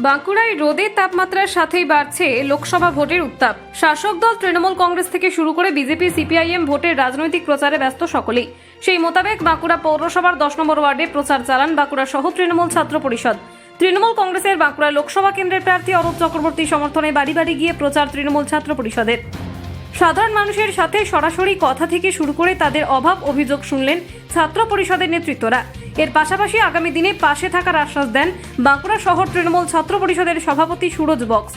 বাঁকুড়ায় রোদের তাপমাত্রার সাথেই বাড়ছে লোকসভা ভোটের উত্তাপ। শাসক দল তৃণমূল কংগ্রেস থেকে শুরু করে বিজেপি সিপিআইএম ভোটের রাজনৈতিক প্রচারে ব্যস্ত সকলেই। সেই মোতাবেক বাঁকুড়া পৌরসভার 10 নম্বর ওয়ার্ডে প্রচার চালান বাঁকুড়া শহ তৃণমূল ছাত্র পরিষদ। তৃণমূল কংগ্রেসের বাঁকুড়া লোকসভা কেন্দ্রের প্রার্থী অরূপ চক্রবর্তী সমর্থনে বাড়ি বাড়ি গিয়ে প্রচার তৃণমূল ছাত্র পরিষদের। সাধারণ মানুষের সাথে সরাসরি কথা থেকে শুরু করে তাদের অভাব অভিযোগ শুনলেন ছাত্র পরিষদের নেতৃত্বরা। এর পাশাপাশি আগামী দিনে পাশে থাকার আশ্বাস দেন বাঁকুড়া শহর তৃণমূল ছাত্র পরিষদের সভাপতি সুরজ বক্স।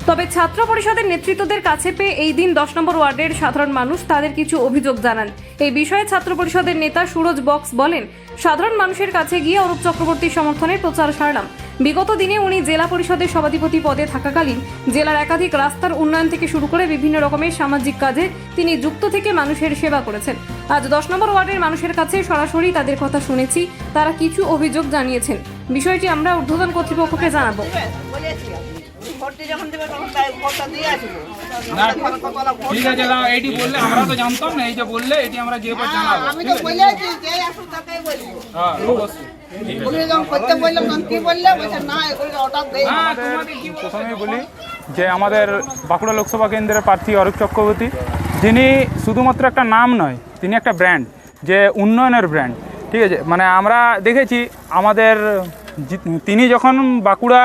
তবে ছাত্র পরিষদের নেতৃত্বদের কাছে পেয়ে এই দিন 10 নম্বর ওয়ার্ডের সাধারণ মানুষ তাদের কিছু অভিযোগ জানান। এই বিষয়ে ছাত্র পরিষদের নেতা সুরজ বক্স বলেন, সাধারণ মানুষের কাছে গিয়ে অরূপ চক্রবর্তীর সমর্থনে প্রচার সারলাম। বিগত দিনে উনি জেলা পরিষদের সভাধিপতি পদে থাকাকালীন জেলার একাধিক রাস্তার উন্নয়ন থেকে শুরু করে বিভিন্ন রকমের সামাজিক কাজে তিনি যুক্ত থেকে মানুষের সেবা করেছেন। আজ 10 নম্বর ওয়ার্ডের মানুষের কাছে সরাসরি তাদের কথা শুনেছি, তারা কিছু অভিযোগ জানিয়েছেন। বিষয়টি আমরা ঊর্ধ্বতন কর্তৃপক্ষকে জানাবো। ঠিক আছে, এইটি বললে আমরা তো জানতাম না, এই যে বললে এটি আমরা যে জানাবো। আমি তো বলেছি যে আসুন তাকেই বলবো। হ্যাঁ, অবশ্যই। উনি যখন করতে বললাম তখন কি বললে বলছে না এগুলো অর্ডার দেই। প্রথমেই বলি যে আমাদের বাঁকুড়া লোকসভা কেন্দ্রের প্রার্থী অরূপ চক্রবর্তী, যিনি শুধুমাত্র একটা নাম নয়, তিনি একটা ব্র্যান্ড, যে উন্নয়নের ব্র্যান্ড। ঠিক আছে, মানে আমরা দেখেছি আমাদের তিনি যখন বাঁকুড়া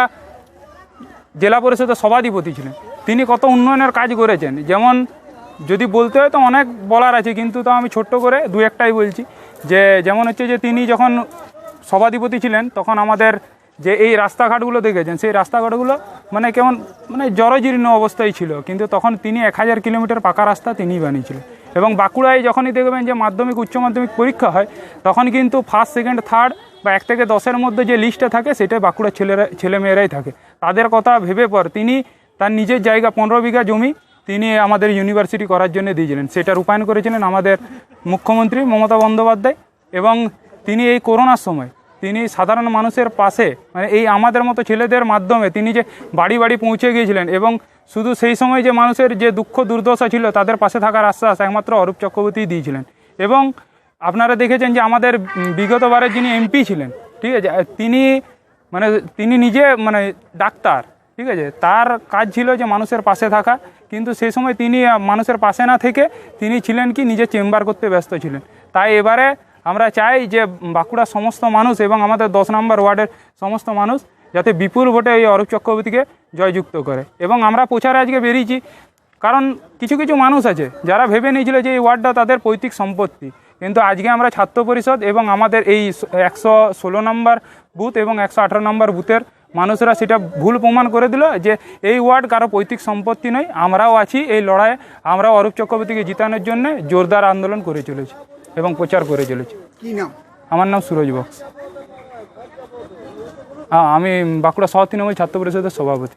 জেলা পরিষদের সভাধিপতি ছিলেন, তিনি কত উন্নয়নের কাজ করেছেন। যেমন যদি বলতে হয় তো অনেক বলার আছে, কিন্তু তো আমি ছোট্ট করে দু একটাই বলছি। যে যেমন হচ্ছে যে তিনি যখন সভাধিপতি ছিলেন তখন আমাদের যে এই রাস্তাঘাটগুলো দেখেছেন, সেই রাস্তাঘাটগুলো মানে কেমন মানে জরাজীর্ণ অবস্থায় ছিল, কিন্তু তখন তিনি 1000 কিলোমিটার পাকা রাস্তা তিনিই বানিয়েছিলেন। এবং বাঁকুড়ায় যখনই দেখবেন যে মাধ্যমিক উচ্চ মাধ্যমিক পরীক্ষা হয়, তখন কিন্তু ফার্স্ট সেকেন্ড থার্ড বা 1 থেকে 10-এর মধ্যে যে লিস্টটা থাকে সেটা বাঁকুড়ার ছেলেমেয়েরাই থাকে। তাদের কথা ভেবে পর তিনি তার নিজের জায়গা 15 বিঘা জমি তিনি আমাদের ইউনিভার্সিটি করার জন্য দিয়েছিলেন। সেটা রূপায়ণ করেছিলেন আমাদের মুখ্যমন্ত্রী মমতা বন্দ্যোপাধ্যায়। এবং তিনি এই করোনার সময় তিনি সাধারণ মানুষের পাশে, মানে এই আমাদের মতো ছেলেদের মাধ্যমে তিনি যে বাড়ি বাড়ি পৌঁছে গিয়েছিলেন, এবং শুধু সেই সময় যে মানুষের যে দুঃখ দুর্দশা ছিল তাদের পাশে থাকার আশ্বাস একমাত্র অরূপ চক্রবর্তী দিয়েছিলেন। এবং আপনারা দেখেছেন যে আমাদের বিগতবারের যিনি এমপি ছিলেন, ঠিক আছে, তিনি নিজে মানে ডাক্তার, ঠিক আছে, তার কাজ ছিল যে মানুষের পাশে থাকা। কিন্তু সেই সময় তিনি মানুষের পাশে না থেকে তিনি ছিলেন কি নিজে চেম্বার করতে ব্যস্ত ছিলেন। তাই এবারে আমরা চাই যে বাঁকুড়ার সমস্ত মানুষ এবং আমাদের 10 নম্বর ওয়ার্ডের সমস্ত মানুষ যাতে বিপুল ভোটে এই অরূপ চক্রবর্তীকে জয়যুক্ত করে। এবং আমরা প্রচারে আজকে বেরিয়েছি কারণ কিছু কিছু মানুষ আছে যারা ভেবে নিয়েছিল যে এই ওয়ার্ডটা তাদের পৈতৃক সম্পত্তি, কিন্তু আজকে আমরা ছাত্র পরিষদ এবং আমাদের এই 116 নম্বর বুথ এবং 118 নম্বর বুথের মানুষরা সেটা ভুল প্রমাণ করে দিল যে এই ওয়ার্ড কারো পৈতৃক সম্পত্তি নয়। আমরাও আছি এই লড়াইয়ে, আমরাও অরূপ চক্রবর্তীকে জিতানোর জন্য জোরদার আন্দোলন করে চলেছি এবং প্রচার করে চলেছি। কি নাম? আমার নাম সুরজ বক্স। আমি বাঁকুড়া শহর তৃণমূল ছাত্র পরিষদের সভাপতি।